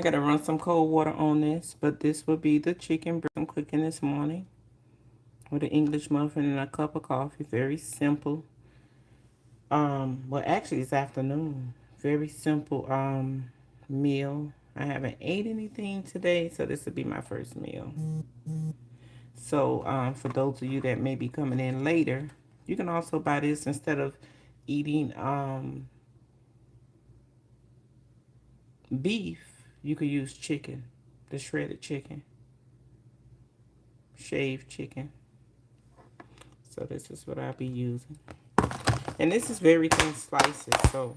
I gotta run some cold water on this, but this will be the chicken breast I'm cooking this morning with an English muffin and a cup of coffee. Very simple. Well, actually, it's afternoon. Very simple meal. I haven't ate anything today, so this will be my first meal. So, for those of you that may be coming in later, you can also buy this instead of eating beef. You could use chicken, the shredded chicken, shaved chicken. So this is what I'll be using. And this is very thin slices, so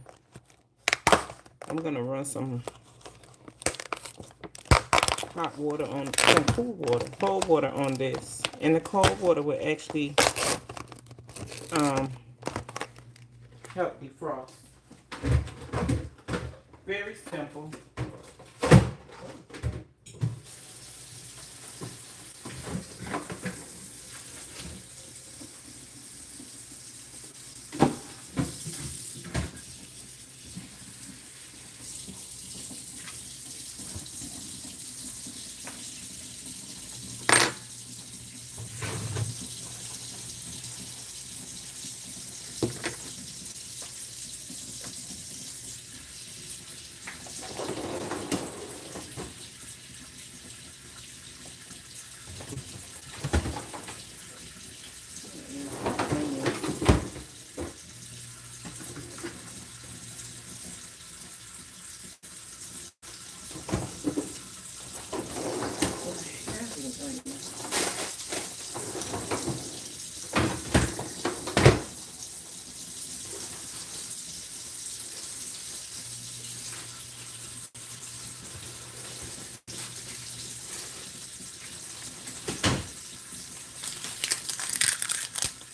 I'm gonna run some hot water on some cold water on this. And the cold water will actually um, help defrost. Very simple.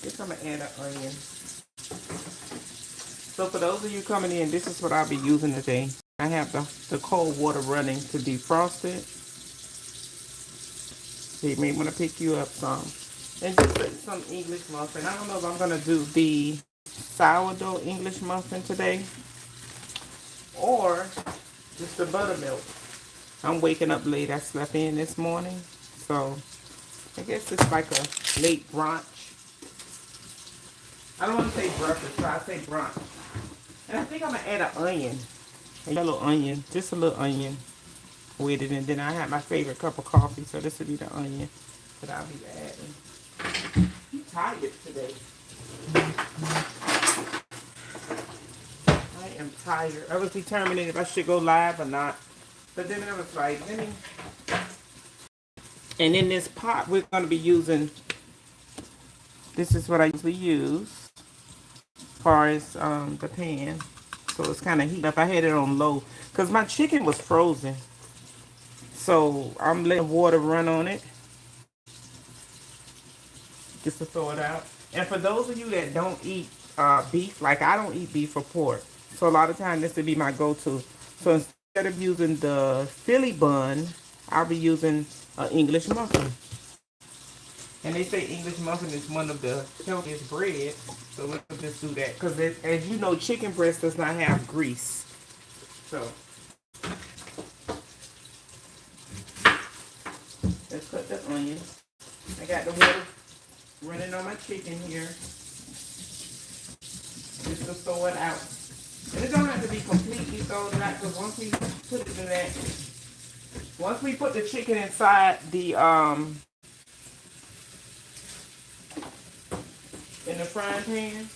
Just I'm gonna add an onion. So for those of you coming in, this is what I'll be using today. I have the cold water running to defrost it. So you may want to pick you up some. And just some English muffin. I don't know if I'm going to do the sourdough English muffin today or just the buttermilk. I'm waking up late. I slept in this morning. So I guess it's like a late brunch. I don't want to say breakfast, so I say brunch. And I think I'm going to add an onion. A yellow onion. Just a little onion with it. And then I have my favorite cup of coffee. So this will be the onion that I'll be adding. I'm tired today. I am tired. I was determining if I should go live or not. But then I was like, let me. And in this pot, we're going to be using. This is what I usually use. As far as the pan. So it's kind of heat up. I had it on low. Because my chicken was frozen. So I'm letting water run on it. Just to throw it out. And for those of you that don't eat beef, like I don't eat beef or pork. So a lot of times this would be my go-to. So instead of using the Philly bun, I'll be using an English muffin. And they say English muffin is one of the healthiest bread. So let's just do that. Because as you know, chicken breast does not have grease. So let's cut the onion. I got the water running on my chicken here. Just to throw it out. And it don't have to be completely thrown out because once we put it in that, once we put the chicken inside the in the frying pan,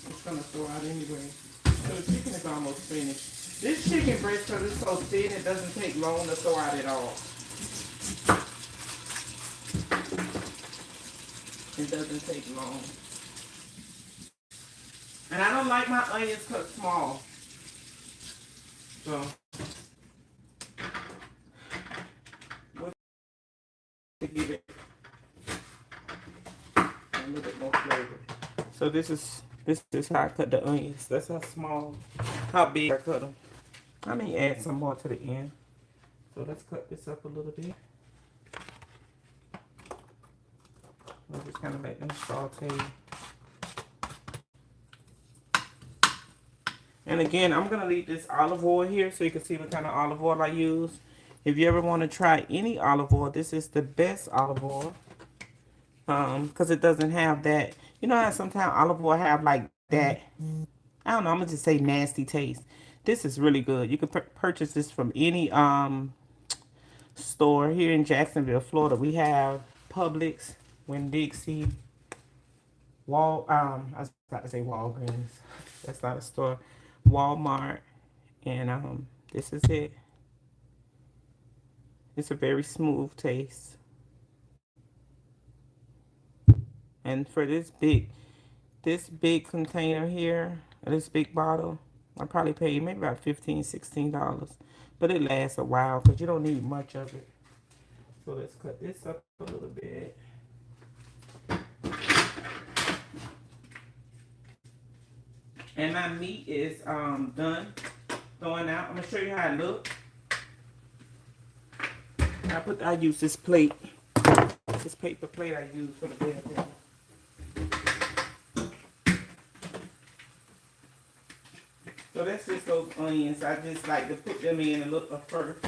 it's gonna throw out anyway. So the chicken is almost finished. This chicken breast, because it's so thin, it doesn't take long to throw out at all. It doesn't take long. And I don't like my onions cut small. So to give it a little bit more flavor. So this is how I cut the onions. That's how small, how big I cut them. I may add some more to the end. So let's cut this up a little bit. We'll just kind of let them saute. And again, I'm going to leave this olive oil here so you can see what kind of olive oil I use. If you ever want to try any olive oil, this is the best olive oil. Because it doesn't have that. You know how sometimes olive oil have like that, I don't know, I'm going to just say nasty taste. This is really good. You can purchase this from any store here in Jacksonville, Florida. We have Publix, Winn-Dixie, I was about to say Walgreens. That's not a store. Walmart, and this is it. It's a very smooth taste. And for this big container here, this big bottle, I probably paid maybe about $15, $16. But it lasts a while because you don't need much of it. So let's cut this up a little bit. And my meat is done throwing out. I'm gonna show you how it looks. I use this plate, this paper plate I use for the bed. So that's just those onions. I just like to put them in a little first.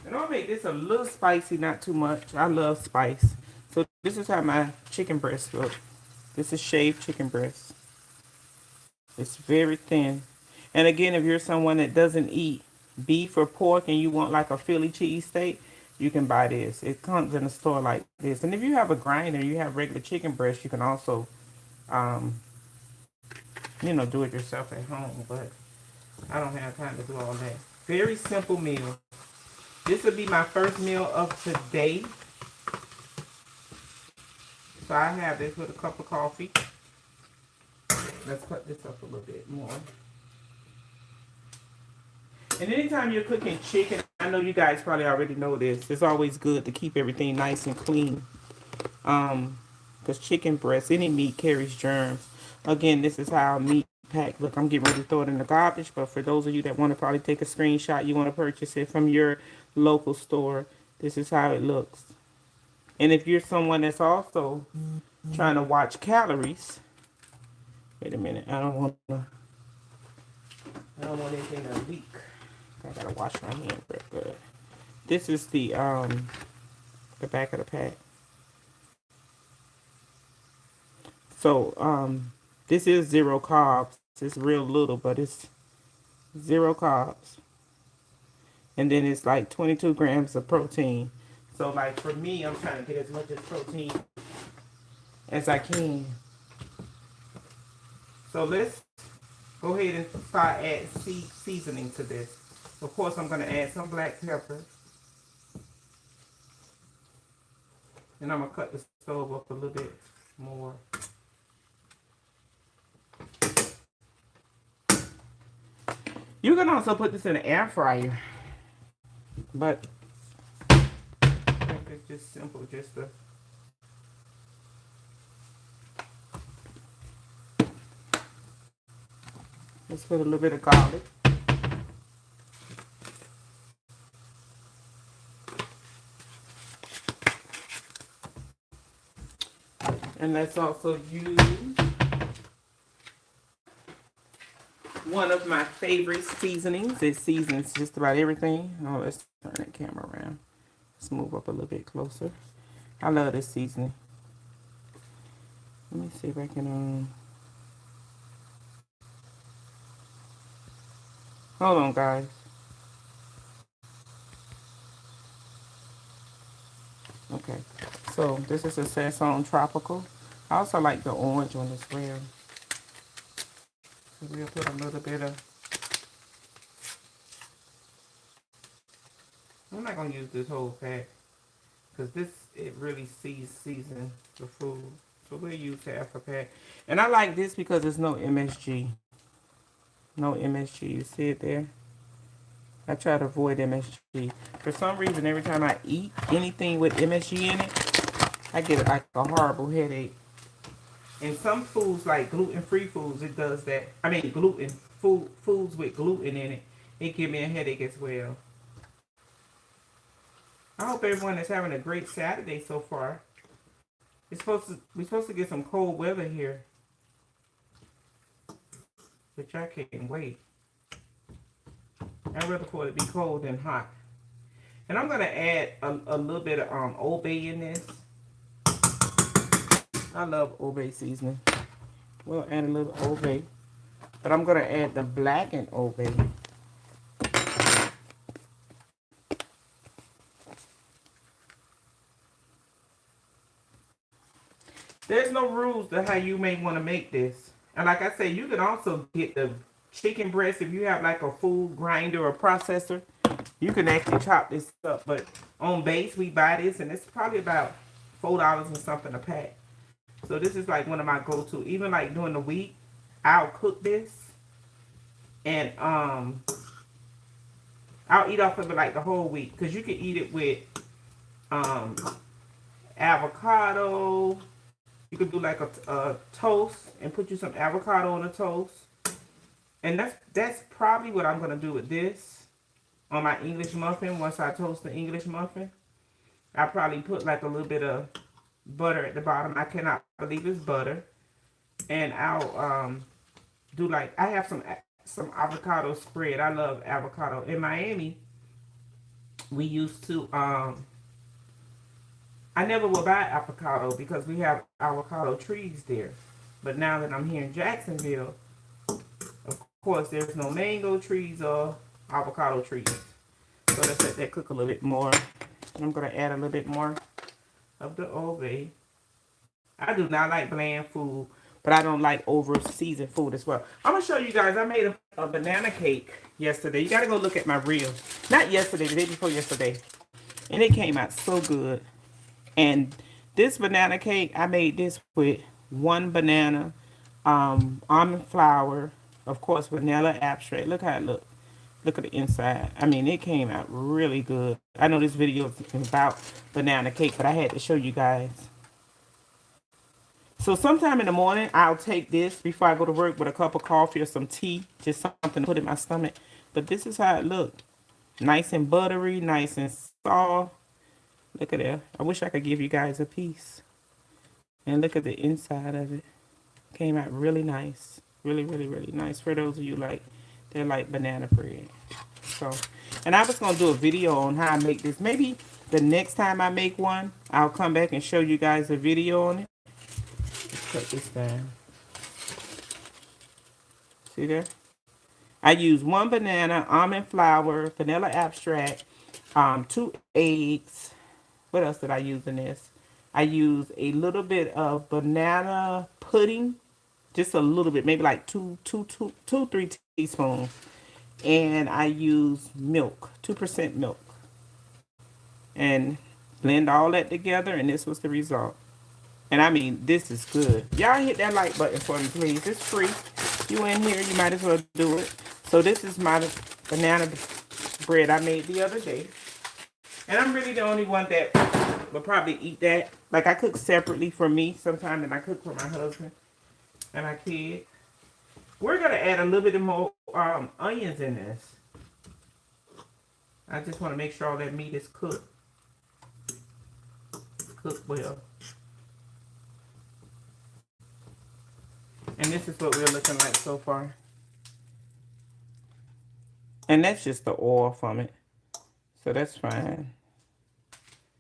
And I'll make this a little spicy, not too much. I love spice. So this is how my chicken breast looks. This is shaved chicken breast. It's very thin. And again, if you're someone that doesn't eat beef or pork and you want like a Philly cheesesteak, you can buy this. It comes in a store like this. And if you have a grinder, you have regular chicken breast, you can also, um, do it yourself at home. But I don't have time to do all that. Very simple meal. This will be my first meal of today. So I have this with a cup of coffee. Let's cut this up a little bit more. And anytime you're cooking chicken, I know you guys probably already know this. It's always good to keep everything nice and clean. Because chicken breast, any meat carries germs. Again, this is how meat pack look. I'm getting ready to throw it in the garbage, but for those of you that want to probably take a screenshot, you want to purchase it from your local store, this is how it looks. And if you're someone that's also trying to watch calories, wait a minute, I don't want anything to leak. I gotta wash my hands real good. This is the back of the pack. So this is 0 carbs. It's real little, but it's 0 carbs. And then it's like 22 grams of protein. So like for me, I'm trying to get as much as protein as I can. So let's go ahead and start adding seasoning to this. Of course, I'm going to add some black pepper. And I'm going to cut the stove up a little bit more. You can also put this in an air fryer. But it's just simple, just to let's put a little bit of garlic. And let's also use one of my favorite seasonings. It seasons just about everything. Oh, let's turn that camera around. Let's move up a little bit closer. I love this seasoning. Let me see if I can hold on, guys. Okay, so this is a Saison Tropical. I also like the orange one as well. So we'll put a little bit of, I'm not going to use this whole pack because it really seasons the food. So we'll use half a pack. And I like this because there's no MSG. No MSG, you see it there? I try to avoid MSG. For some reason, every time I eat anything with MSG in it, I get like a horrible headache. And some foods, like gluten-free foods, it does that. I mean, foods with gluten in it give me a headache as well. I hope everyone is having a great Saturday so far. We're supposed to get some cold weather here, which I can't wait. I'd rather for it to be cold than hot. And I'm gonna add a little bit of Old Bay in this. I love Old Bay seasoning. We'll add a little Old Bay, but I'm gonna add the blackened Old Bay. There's no rules to how you may want to make this. And like I said, you can also get the chicken breast if you have like a food grinder or processor. You can actually chop this up. But on base, we buy this, and it's probably about $4 and something a pack. So this is like one of my go-to. Even like during the week, I'll cook this, and I'll eat off of it like the whole week because you can eat it with um, avocado. You could do like a toast and put you some avocado on a toast. And that's probably what I'm gonna do with this on my English muffin. Once I toast the English muffin, I probably put like a little bit of butter at the bottom. I cannot believe it's butter. And I'll do like I have some avocado spread. I love avocado. In Miami, we used to I never will buy avocado because we have avocado trees there. But now that I'm here in Jacksonville, of course, there's no mango trees or avocado trees. So let's let that cook a little bit more. I'm going to add a little bit more of the Old Bay. I do not like bland food, but I don't like over-seasoned food as well. I'm going to show you guys, I made a banana cake yesterday. You got to go look at my reel. Not yesterday, the day before yesterday. And it came out so good. And this banana cake, I made this with one banana, almond flour, of course, vanilla abstract. Look how it look. Look at the inside. I mean, it came out really good. I know this video is about banana cake, but I had to show you guys. So sometime in the morning, I'll take this before I go to work with a cup of coffee or some tea, just something to put in my stomach. But this is how it looked. Nice and buttery, nice and soft. Look at that. I wish I could give you guys a piece. And look at the inside of it. Came out really nice. Really, really, really nice. For those of you they're like banana bread. So, and I was going to do a video on how I make this. Maybe the next time I make one, I'll come back and show you guys a video on it. Let's cut this down. See there? I use one banana, almond flour, vanilla abstract, 2 eggs. What else did I use in this? I use a little bit of banana pudding, just a little bit, maybe like 3 teaspoons. And I use milk, 2% milk. And blend all that together, and this was the result. And I mean, this is good. Y'all hit that like button for me, please. It's free. You in here, you might as well do it. So this is my banana bread I made the other day. And I'm really the only one that will probably eat that. Like, I cook separately for me sometimes, and I cook for my husband and my kid. We're going to add a little bit more onions in this. I just want to make sure all that meat is cooked. Cooked well. And this is what we're looking like so far. And that's just the oil from it. So that's fine.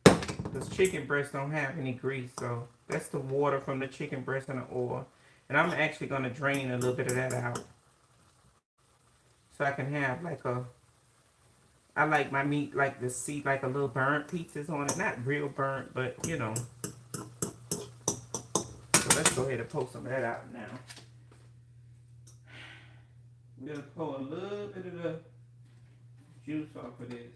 Because chicken breasts don't have any grease. So that's the water from the chicken breast and the oil. And I'm actually going to drain a little bit of that out. So I can have like I like my meat like to see like a little burnt pieces on it. Not real burnt, but you know. So let's go ahead and pull some of that out now. We're going to pull a little bit of the juice off of this.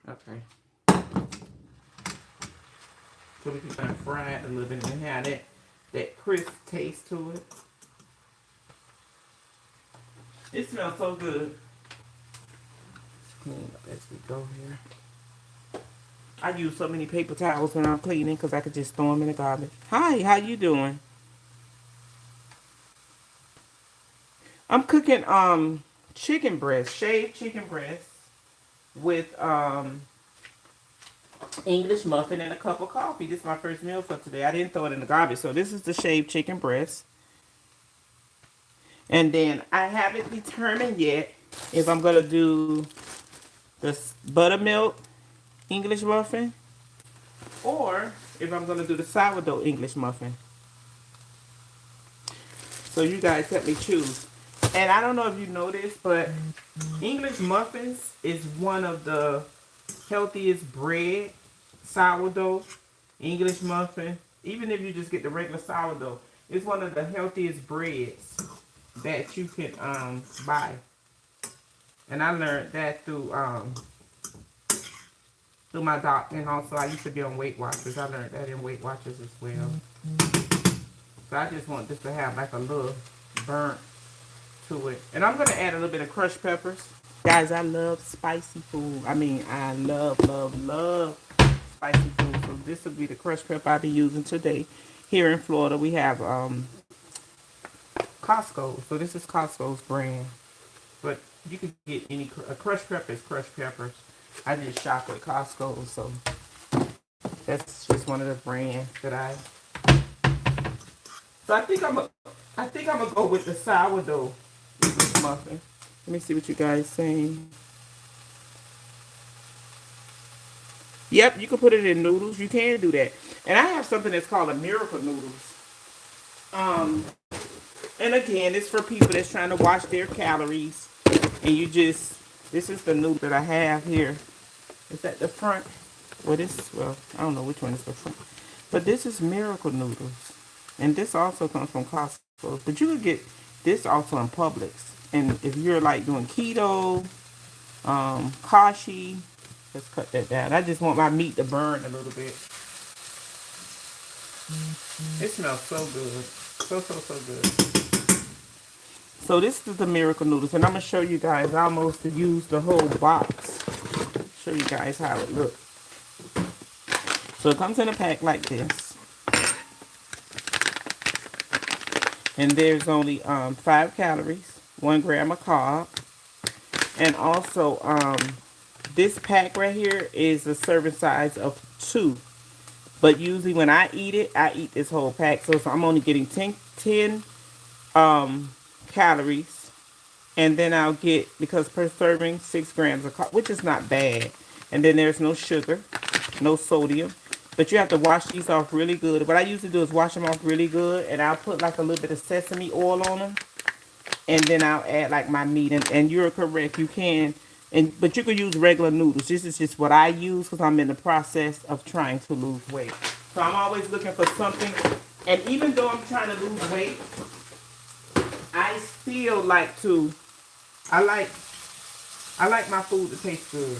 Okay. So we can kind of fry it a little bit and have that crisp taste to it. It smells so good. Let's clean up as we go here. I use so many paper towels when I'm cleaning because I could just throw them in the garbage. Hi, how you doing? I'm cooking chicken breast, shaved chicken breast with English muffin and a cup of coffee. This is my first meal for today. I didn't throw it in the garbage. So this is the shaved chicken breast. And then I haven't determined yet if I'm going to do the buttermilk English muffin or if I'm going to do the sourdough English muffin. So you guys help me choose. And I don't know if you know this, but English muffins is one of the healthiest bread. Sourdough, English muffin. Even if you just get the regular sourdough, it's one of the healthiest breads that you can buy. And I learned that through my doctor, and also I used to be on Weight Watchers. I learned that in Weight Watchers as well. So I just want this to have like a little burnt to it. And I'm going to add a little bit of crushed peppers. Guys, I love spicy food. I mean, I love, love, love spicy food. So this will be the crushed pepper I'll be using today. Here in Florida, we have Costco. So this is Costco's brand. But you can get any, a crushed pepper is crushed peppers. I just shop at Costco. So that's just one of the brands that I... So I think I'm gonna go with the sourdough muffin. Let me see what you guys saying. Yep, you can put it in noodles. You can do that. And I have something that's called a miracle noodles. Um, and again, it's for people that's trying to watch their calories. And you just, this is the noodle that I have here. It's at the front. Well, I don't know which one is the front. But this is miracle noodles. And this also comes from Costco. But you could get this also in Publix. And if you're like doing keto, kashi, let's cut that down. I just want my meat to burn a little bit. It smells so good. So, so, so good. So this is the miracle noodles. And I'm going to show you guys. I almost used the whole box. Show you guys how it looks. So it comes in a pack like this. And there's only 5 calories, 1 gram of carb. And also, this pack right here is a serving size of 2. But usually when I eat this whole pack. So I'm only getting 10 calories. And then I'll get, because per serving, 6 grams of carb, which is not bad. And then there's no sugar, no sodium. But you have to wash these off really good. What I usually do is wash them off really good. And I'll put like a little bit of sesame oil on them. And then I'll add like my meat. And you're correct. You can. But you can use regular noodles. This is just what I use because I'm in the process of trying to lose weight. So I'm always looking for something. And even though I'm trying to lose weight, I still like to, I like my food to taste good.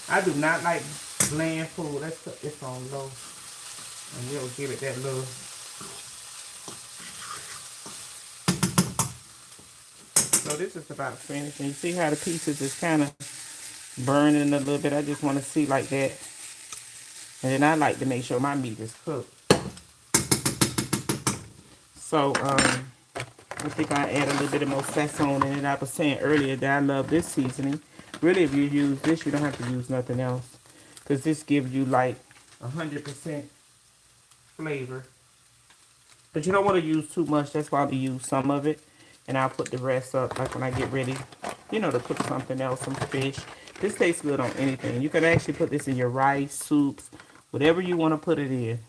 I do not like bland food. Let's put this on low. And we'll give it that little. So this is about finished. And you see how the pieces is kind of burning a little bit. I just want to see like that. And then I like to make sure my meat is cooked. So, I think I add a little bit of more sazon in it. I was saying earlier that I love this seasoning. Really, if you use this, you don't have to use nothing else. Because this gives you like 100% flavor. But you don't want to use too much. That's why we use some of it. And I'll put the rest up like when I get ready, to cook something else, some fish. This tastes good on anything. You can actually put this in your rice, soups, whatever you want to put it in.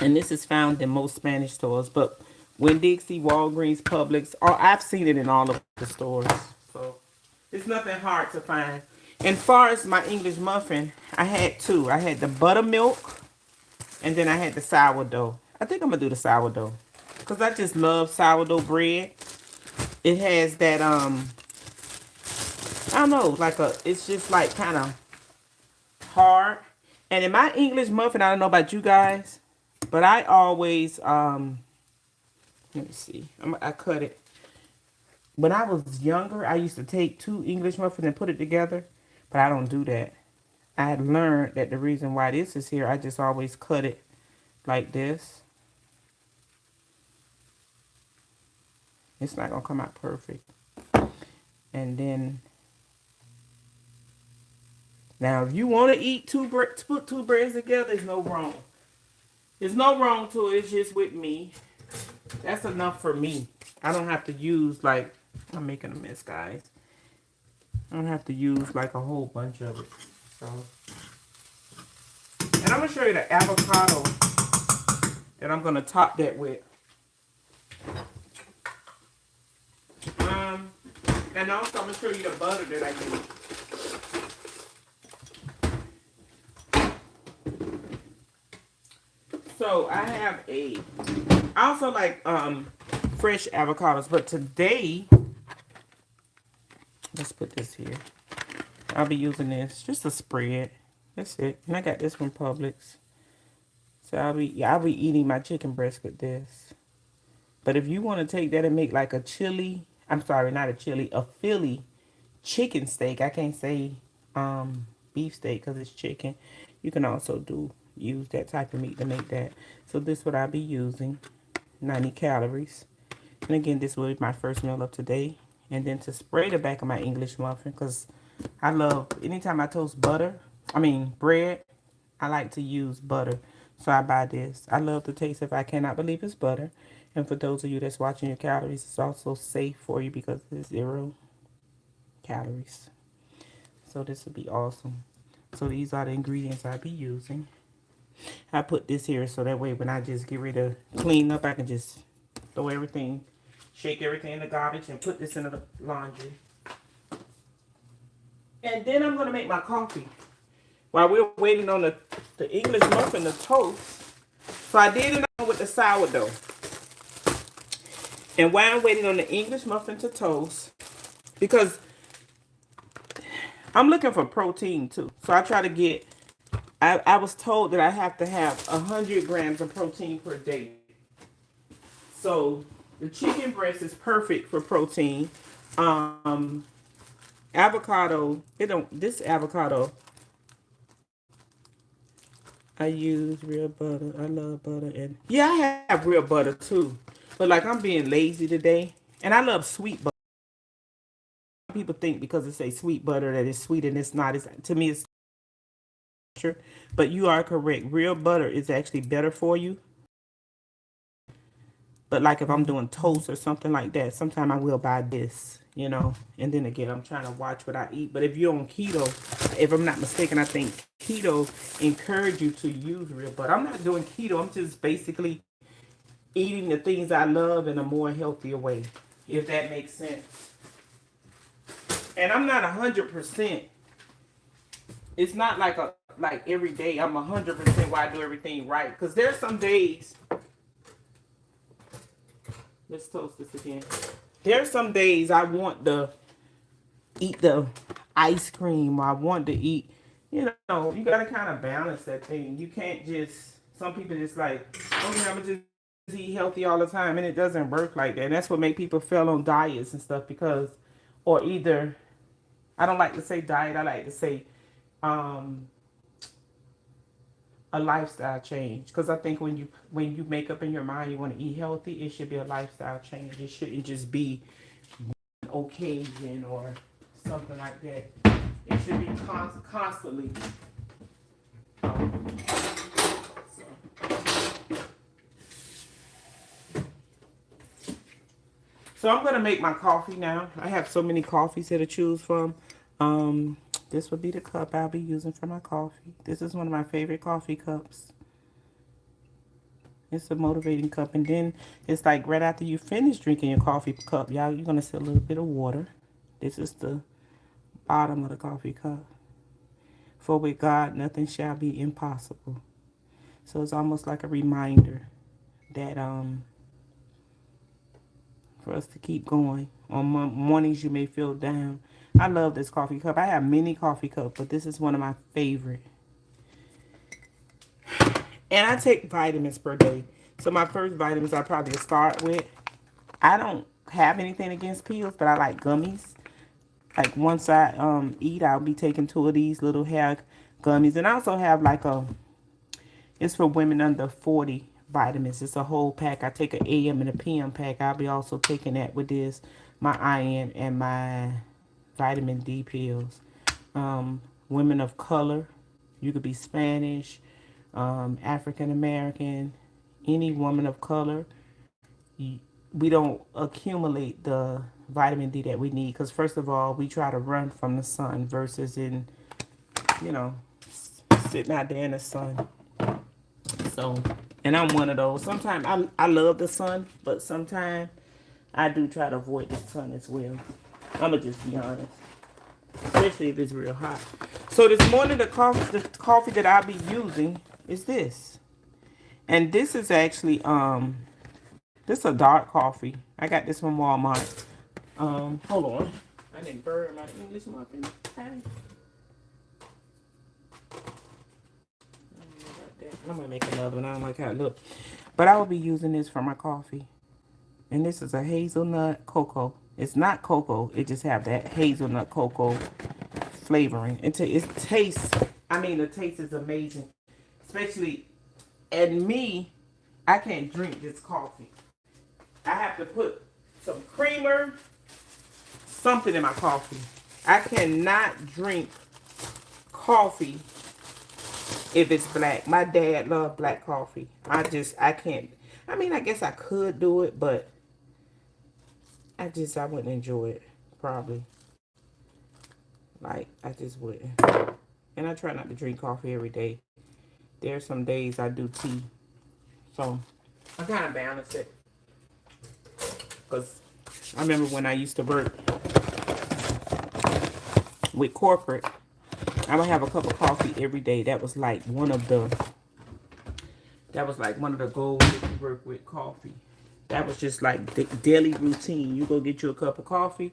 And this is found in most Spanish stores. But Winn-Dixie, Walgreens, Publix, I've seen it in all of the stores. So it's nothing hard to find. And as far as my English muffin, I had 2. I had the buttermilk, and then I had the sourdough. I think I'm going to do the sourdough. Because I just love sourdough bread. It has that, I don't know, it's just like kind of hard. And in my English muffin, I don't know about you guys, but I always, let me see, I cut it. When I was younger, I used to take 2 English muffins and put it together, but I don't do that. I had learned that the reason why this is here, I just always cut it like this. It's not going to come out perfect. And then Now, if you want to eat put two breads together, there's no wrong. There's no wrong to it. It's just with me. That's enough for me. I don't have to use like, I'm making a mess, guys. I don't have to use like a whole bunch of it. So, and I'm gonna show you the avocado that I'm gonna top that with. Um, and also I'm gonna show you the butter that I use. So I have I also like fresh avocados, but today, let's put this here. I'll be using this, just a spread. That's it. And I got this from Publix. So I'll be eating my chicken breast with this. But if you want to take that and make like a chili, I'm sorry, not a chili, a Philly chicken steak. I can't say beef steak because it's chicken. You can also use that type of meat to make that. So this is what I'll be using. 90 calories. And again, this will be my first meal of today. And then to spray the back of my English muffin, because I love, anytime I toast bread, I like to use butter. So I buy this. I love the taste of it. I cannot believe it's butter. And for those of you that's watching your calories, it's also safe for you because it's 0 calories. So this will be awesome. So these are the ingredients I'll be using. I put this here so that way when I just get ready to clean up, I can just throw everything, shake everything in the garbage and put this in the laundry. And then I'm going to make my coffee while we're waiting on the English muffin to toast. So I did it on with the sourdough. And while I'm waiting on the English muffin to toast, because I'm looking for protein too. So I try to get, I was told that I have to have 100 grams of protein per day. So the chicken breast is perfect for protein. Avocado, this avocado, I use real butter. I love butter. And yeah, I have real butter too. But like I'm being lazy today. And I love sweet butter. People think because it says sweet butter that it's sweet and it's not. To me, it's sure. But you are correct. Real butter is actually better for you. But like if I'm doing toast or something like that, sometimes I will buy this, And then again, I'm trying to watch what I eat. But if you're on keto, if I'm not mistaken, I think keto encourage you to use real butter. I'm not doing keto. I'm just basically eating the things I love in a more healthier way, if that makes sense. And I'm not 100%. It's not like every day I'm 100% why I do everything right. Because there's some days. Let's toast this again. There's some days I want to eat the ice cream. Or I want to eat, you got to kind of balance that thing. You can't just, some people just like, okay, I'm going to just eat healthy all the time. And it doesn't work like that. And that's what make people fail on diets and stuff because, or either, I don't like to say diet. I like to say a lifestyle change, because I think when you make up in your mind you want to eat healthy, it should be a lifestyle change. It shouldn't just be an occasion or something like that. It should be constantly. So I'm gonna make my coffee now. I have so many coffees here to choose from. This would be the cup I'll be using for my coffee. This is one of my favorite coffee cups. It's a motivating cup. And then it's like right after you finish drinking your coffee cup, y'all, you're going to see a little bit of water. This is the bottom of the coffee cup. For with God, nothing shall be impossible. So it's almost like a reminder that for us to keep going. On mornings you may feel down. I love this coffee cup. I have many coffee cups, but this is one of my favorite. And I take vitamins per day. So my first vitamins I probably start with. I don't have anything against pills, but I like gummies. Like once I eat, I'll be taking 2 of these little hair gummies. And I also have like it's for women under 40 vitamins. It's a whole pack. I take an AM and a PM pack. I'll be also taking that with this, my iron and my vitamin D pills. women of color. You could be Spanish, African American, any woman of color. We don't accumulate the vitamin D that we need because first of all, we try to run from the sun versus in, you know, sitting out there in the sun. So, and I'm one of those. Sometimes I love the sun, but sometimes I do try to avoid the sun as well. I'ma just be honest, especially if it's real hot. So this morning, the coffee that I'll be using is this, and this is actually this is a dark coffee. I got this from Walmart. Hold on, I didn't burn my English muffin. Hey. I'm gonna make another one. I don't like how it looks, but I will be using this for my coffee. And this is a hazelnut cocoa. It's not cocoa. It just have that hazelnut cocoa flavoring. It tastes. I mean, the taste is amazing. Especially, and me, I can't drink this coffee. I have to put some creamer, something in my coffee. I cannot drink coffee if it's black. My dad loved black coffee. I can't. I mean, I guess I could do it, but I wouldn't enjoy it, probably. Like, I just wouldn't. And I try not to drink coffee every day. There are some days I do tea. So, I kind of balance it. Because I remember when I used to work with corporate, I would have a cup of coffee every day. That was like one of the goals that you work with coffee. That was just like the daily routine. You go get you a cup of coffee.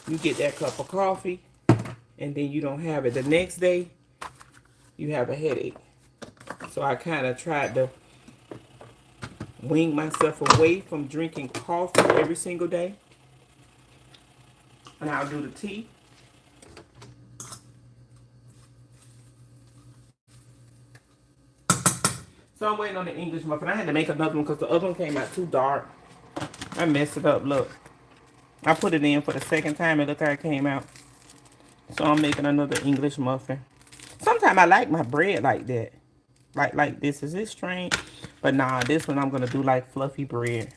You get that cup of coffee. And then you don't have it. The next day, you have a headache. So I kind of tried to wing myself away from drinking coffee every single day. And I'll do the tea. So I'm waiting on the English muffin. I had to make another one because the other one came out too dark. I messed it up, look. I put it in for the second time and look how it came out. So I'm making another English muffin. Sometimes I like my bread like that. Like this. Is this strange? But nah, this one I'm going to do like fluffy bread.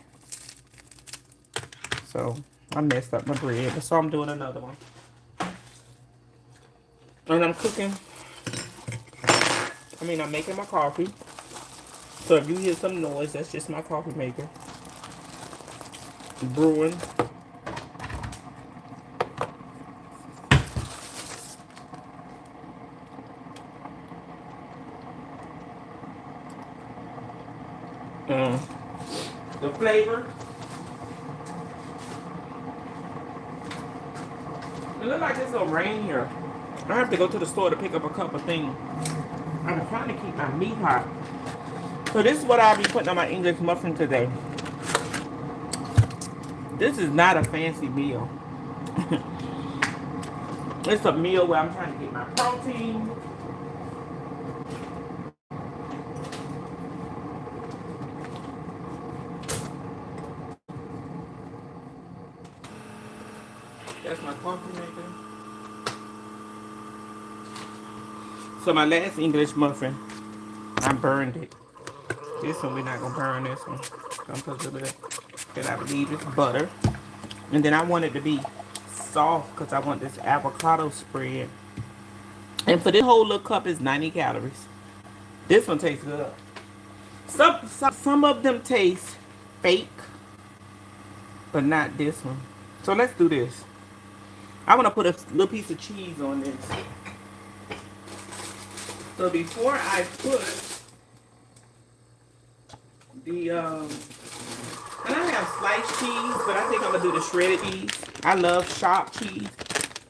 So I messed up my bread. So I'm doing another one. And I'm cooking. I'm making my coffee. So if you hear some noise, that's just my coffee maker. Brewing. The flavor. It looks like it's gonna rain here. I have to go to the store to pick up a couple things. I'm trying to keep my meat hot. So this is what I'll be putting on my English muffin today. This is not a fancy meal. It's a meal where I'm trying to get my protein. That's my coffee maker. So my last English muffin, I burned it. This one we're not gonna burn this one. Because of that, I believe it's butter. And then I want it to be soft because I want this avocado spread. And for this whole little cup is 90 calories. This one tastes good. Some of them taste fake, but not this one. So let's do this. I want to put a little piece of cheese on this. So before I put the and I have sliced cheese, but I think I'm gonna do the shredded cheese. I love sharp cheese,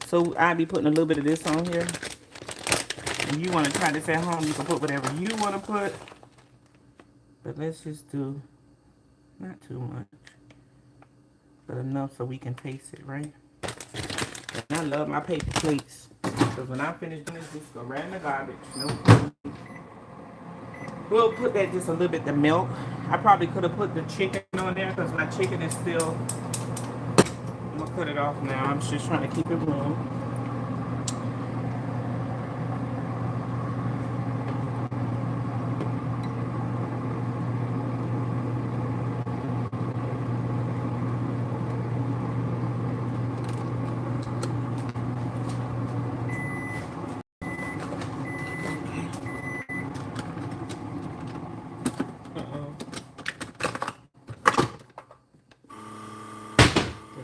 so I'll be putting a little bit of this on here. If you want to try this at home, you can put whatever you want to put. But let's just do not too much, but enough so we can taste it, right? And I love my paper plates, because when I finish doing this, just go right in the garbage. Nope. We'll put that just a little bit, the milk. I probably could have put the chicken on there because my chicken is still, I'm going to cut it off now. I'm just trying to keep it warm.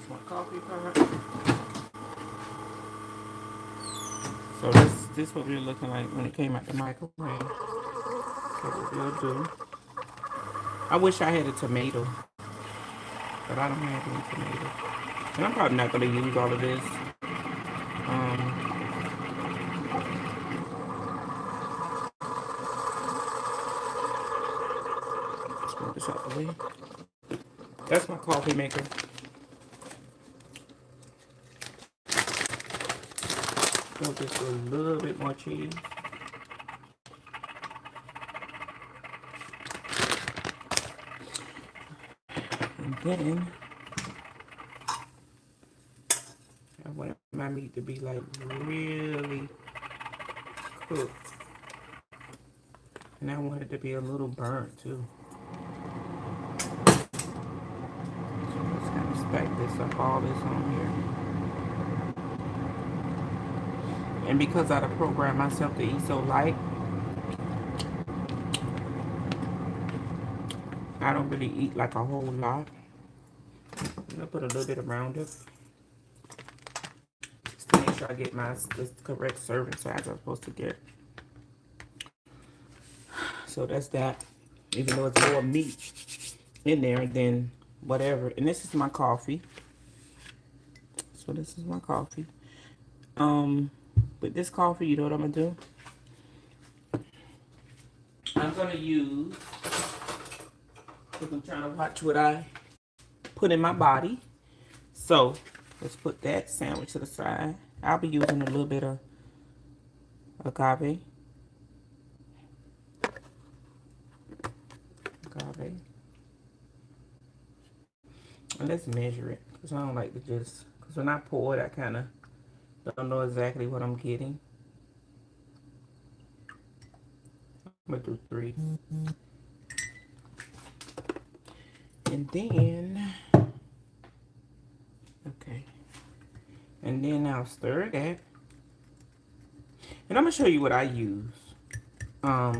That's my coffee pot. So this what we're looking like when it came out the microwave. So what we'll do. I wish I had a tomato, but I don't have any tomato. And I'm probably not gonna use all of this. Let's move this out the way. That's my coffee maker. So just a little bit more cheese. And then I want my meat to be like really cooked. And I want it to be a little burnt too. So let's kind of stack this up, all this on here. And because I programmed myself to eat so light, I don't really eat like a whole lot. I'm gonna put a little bit around it. Just to make sure I get the correct serving size I'm supposed to get. So that's that. Even though it's more meat in there than whatever. And this is my coffee. So this is my coffee. With this coffee, you know what I'm gonna do? I'm gonna use, because I'm trying to watch what I put in my body. So let's put that sandwich to the side. I'll be using a little bit of agave. And let's measure it, because I don't like to just, because when I pour it, I kind of don't know exactly what I'm getting. I'm gonna do 3. And then, okay. And then I'll stir that. And I'm gonna show you what I use. I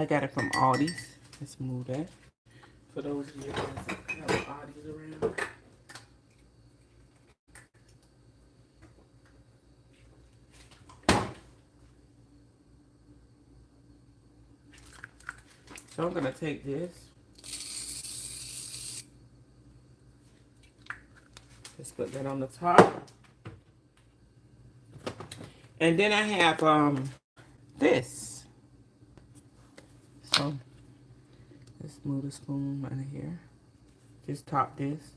got it from Aldi's. Let's move that. For those of you that have Aldi's around. So I'm gonna take this. Let's put that on the top. And then I have this. So let's move the spoon out of here. Just top this.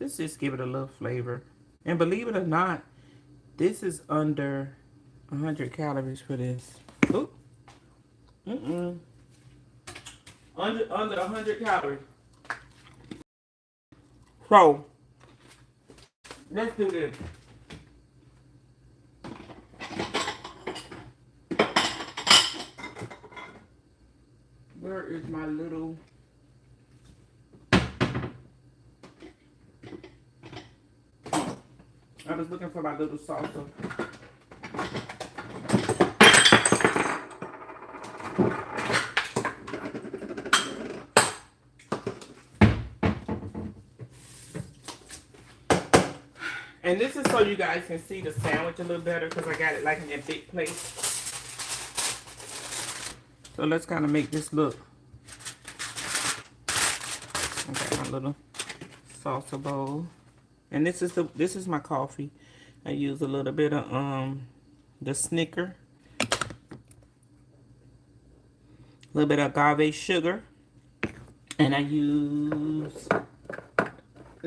Just give it a little flavor. And believe it or not, this is under 100 calories for this. Oop. Under 100 calories. So let's do this. Where is my little... I was looking for my little salsa. And this is so you guys can see the sandwich a little better, because I got it like in a big plate. So let's kind of make this look. I got my little salsa bowl. And this is my coffee. I use a little bit of the Snicker. A little bit of agave sugar. And I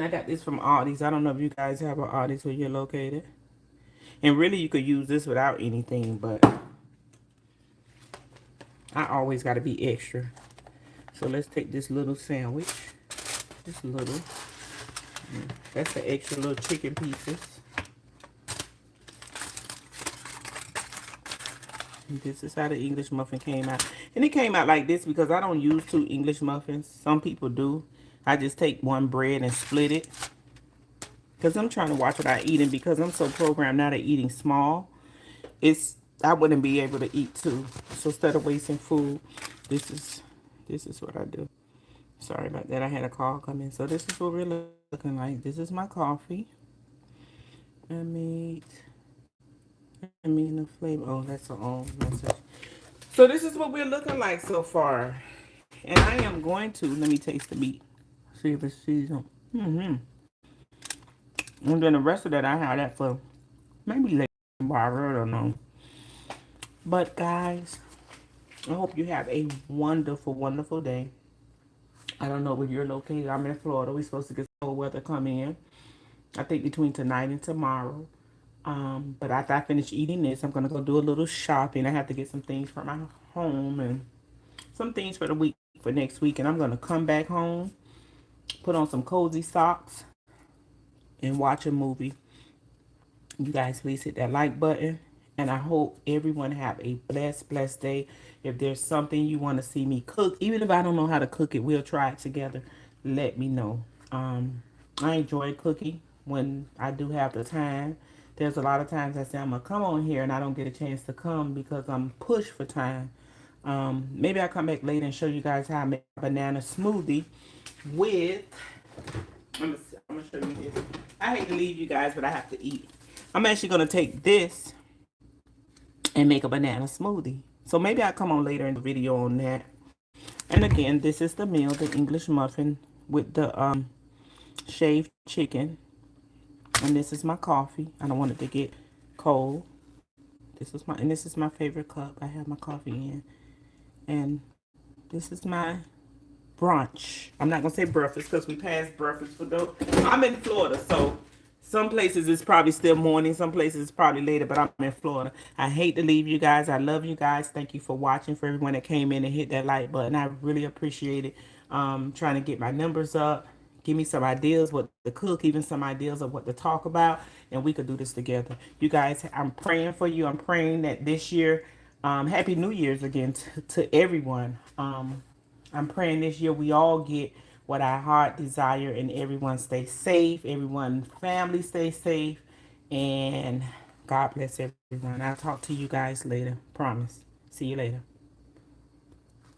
got this from Aldi's. I don't know if you guys have an Aldi's where you're located. And really you could use this without anything, but I always got to be extra. So let's take this little sandwich. Just little. That's the extra little chicken pieces. And this is how the English muffin came out. And it came out like this because I don't use 2 English muffins. Some people do. I just take one bread and split it. Because I'm trying to watch what I eat. And because I'm so programmed now to eating small, I wouldn't be able to eat 2. So instead of wasting food, this is what I do. Sorry about that. I had a call come in. So this is what we're looking like. This is my coffee. I made I mean the flavor. Oh, that's an own message. So this is what we're looking like so far. And I am going to let me taste the meat. See if it's seasoned. And then the rest of that I have that for maybe later tomorrow. I don't know. But guys, I hope you have a wonderful, wonderful day. I don't know where you're located. I'm in Florida. We're supposed to get cold weather come in. I think between tonight and tomorrow. But after I finish eating this, I'm gonna go do a little shopping. I have to get some things for my home and some things for the week for next week. And I'm gonna come back home, put on some cozy socks, and watch a movie. You guys please hit that like button. And I hope everyone have a blessed, blessed day. If there's something you want to see me cook, even if I don't know how to cook it, we'll try it together. Let me know. I enjoy cooking when I do have the time. There's a lot of times I say I'm gonna come on here and I don't get a chance to come because I'm pushed for time. Maybe I'll come back later and show you guys how I make a banana smoothie with I'm gonna show you this. I hate to leave you guys, but I have to eat. I'm actually gonna take this and make a banana smoothie. So maybe I'll come on later in the video on that. And again, this is the meal, the English muffin with the shaved chicken. And this is my coffee. I don't want it to get cold. This is my favorite cup. I have my coffee in. And this is my brunch. I'm not gonna say breakfast because we passed breakfast for those. I'm in Florida, so some places it's probably still morning, some places it's probably later, but I'm in Florida. I hate to leave you guys. I love you guys. Thank you for watching. For everyone that came in and hit that like button, I really appreciate it. Trying to get my numbers up. Give me some ideas what to cook, even some ideas of what to talk about, and we could do this together. You guys, I'm praying for you. I'm praying that this year, Happy New Year's again to everyone. I'm praying this year we all get what our heart desire and everyone stay safe, everyone family stay safe, and God bless everyone. I'll talk to you guys later. Promise. See you later.